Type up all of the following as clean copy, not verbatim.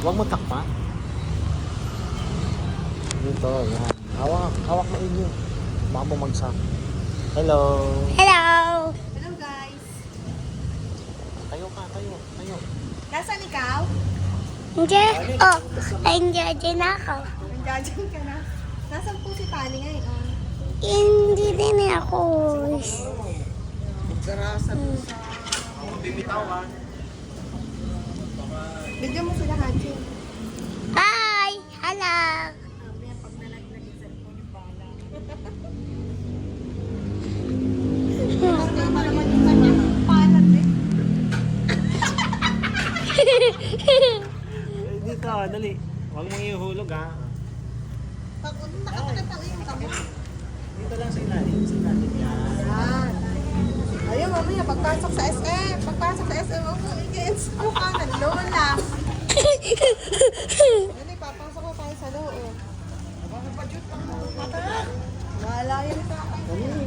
Huwag mo takpan. Dito, yan. Hawak mo inyo. Baka bumagsak. Hello. Hello! Hello guys! Tayo ka, tayo. Nasaan ikaw? Diyan, oh, nandiyan ako. Nandiyan ka na. Nasaan po si Tali ngayon? Hindi din ako. Bigyan mo sila, Hachi. Hi! Hello! Pag nalaglag yung cellphone yung bala. Tama naman yung kanyang palat eh. Dito, dali. Huwag mong ihulog ha. Nakapagkataw yung tamo. Dito lang sa ilalim. Sa ilalim yan. Yan. Ayun, mamaya, pagpasok sa SM. Pagpasok sa SM, huwag mo i-gains mo ka ng lola. Ano, papasok ko tayo sa loob. Malayo sa akin.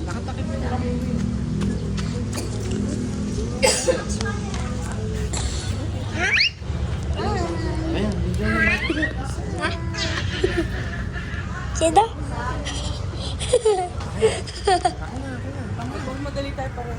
Nakatakip mo lang. Ayan, dito na. Sino? Huwag madali tayo para